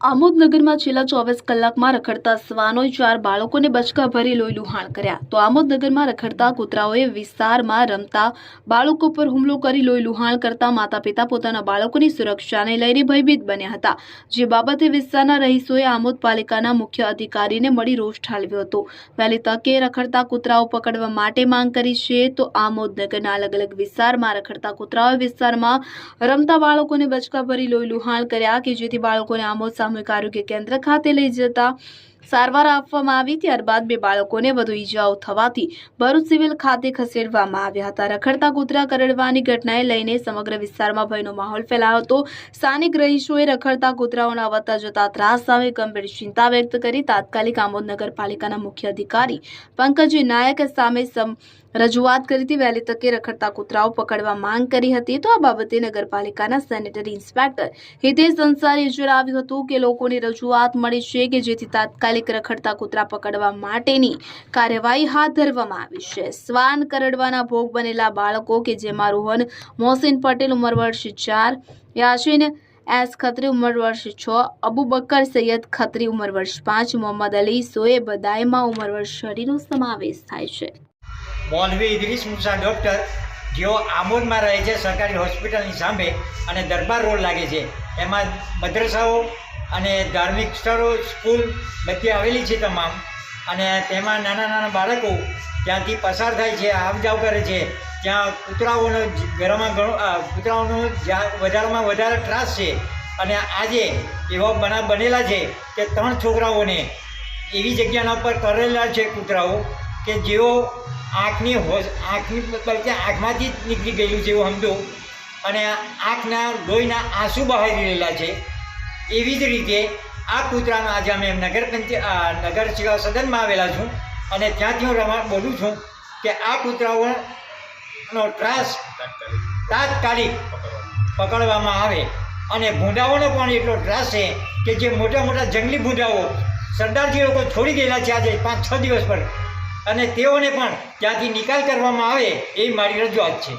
આમોદ નગરમાં છેલ્લા 24 કલાકમાં રખડતા શ્વાનોએ 4 બાળકોને બચકા ભરી લોહી લુહાણ કર્યા। તો આમોદ નગરમાં રખડતા કૂતરાઓએ વિસ્તારમાં રમતા બાળકો પર હુમલો કરી લોહી લુહાણ કરતા માતા પિતા પોતાના બાળકોની સુરક્ષાને લઈને ભયભીત બન્યા હતા। જે બાબતે વિસ્તારના રહીશોએ આમોદ પાલિકાના મુખ્ય અધિકારીને મળી રોષ ઠાલવ્યો હતો। વહેલી તકે રખડતા કૂતરાઓ પકડવા માટે માંગ કરી છે। તો આમોદ નગરના અલગ અલગ વિસ્તારમાં રખડતા કૂતરાઓએ વિસ્તારમાં રમતા બાળકોને બચકા ભરી લોહી લુહાણ કર્યા કે જેથી બાળકોને આમોદ સામૂહિક આરોગ્ય કેન્દ્ર ખાતે લઈ જતા સારવાર આપવામાં આવી। ત્યારબાદ 2 બાળકોને વધુ ઈજાઓ થવાથી ભરૂચ સિવિલ ખાતે ખસેડવામાં આવ્યા હતા। રખડતા કૂતરા કરડવાની ઘટનાએ લઈને સમગ્ર વિસ્તારમાં ભયનો માહોલ ફેલાયો હતો। સ્થાનિક રહીશોએ રખડતા કૂતરાઓના આવતા જતા ત્રાસ સામે ગંભીર ચિંતા વ્યક્ત કરી તાત્કાલિક આમોદ નગરપાલિકાના મુખ્ય અધિકારી પંકજ નાયક સામે રજૂઆત કરી હતી। વહેલી તકે રખડતા કૂતરાઓ પકડવા માંગ કરી હતી। તો આ બાબતે નગરપાલિકાના સેનેટરી ઇન્સ્પેક્ટર હિતેશ અંસારીએ જણાવ્યું હતું કે લોકોની રજૂઆત મળી છે કે જેથી તાત્કાલિક રખડતા કૂતરા પકડવા માટેની કાર્યવાહી હાથ ધરવામાં આવી છે। શ્વાન કરડવાના ભોગ બનેલા બાળકો કે જેમાં રોહન મોહસિન પટેલ ઉંમર વર્ષ 4, યાસીન એસ ખત્રી ઉંમર વર્ષ 6, અબુબકર સૈયદ ખત્રી ઉંમર વર્ષ 5, મોહમ્મદ અલી સોએબ દાયમા ઉંમર વર્ષ 6 નો સમાવેશ થાય છે। મૌલવી ઇદરીસ મુસા ડૉક્ટર જેઓ આમોદમાં રહે છે સરકારી હોસ્પિટલની સામે અને દરબાર રોડ લાગે છે, એમાં મદ્રસાઓ અને ધાર્મિક સ્થળો સ્કૂલ બધી આવેલી છે તમામ, અને તેમાં નાના નાના બાળકો ત્યાંથી પસાર થાય છે, આવ જાવ કરે છે। ત્યાં કૂતરાઓનો ઘરમાં કૂતરાઓનો વધારેમાં વધારે ત્રાસ છે। અને આજે એવા બનાવ બનેલા છે કે 3 છોકરાઓને એવી જગ્યાના પર કરેલા છે કૂતરાઓ કે જેઓ આંખમાંથી જ નીકળી ગયેલું છે એવું સમજો, અને આંખના લોહીના આંસુ બહાર રહેલા છે। એવી જ રીતે આ કૂતરાનો આજે અમે નગર સેવા સદનમાં આવેલા છું, અને ત્યાંથી હું બોલું છું કે આ કૂતરાઓનો ત્રાસ તાત્કાલિક પકડવામાં આવે। અને ભૂંડાઓનો પણ એટલો ત્રાસ છે કે જે મોટા મોટા જંગલી ભૂંડાઓ સરદારજી લોકો છોડી ગયેલા છે આજે 5-6 દિવસ પર, અને તેઓને પણ ત્યાંથી નિકાલ કરવામાં આવે એ મારી રજૂઆત છે।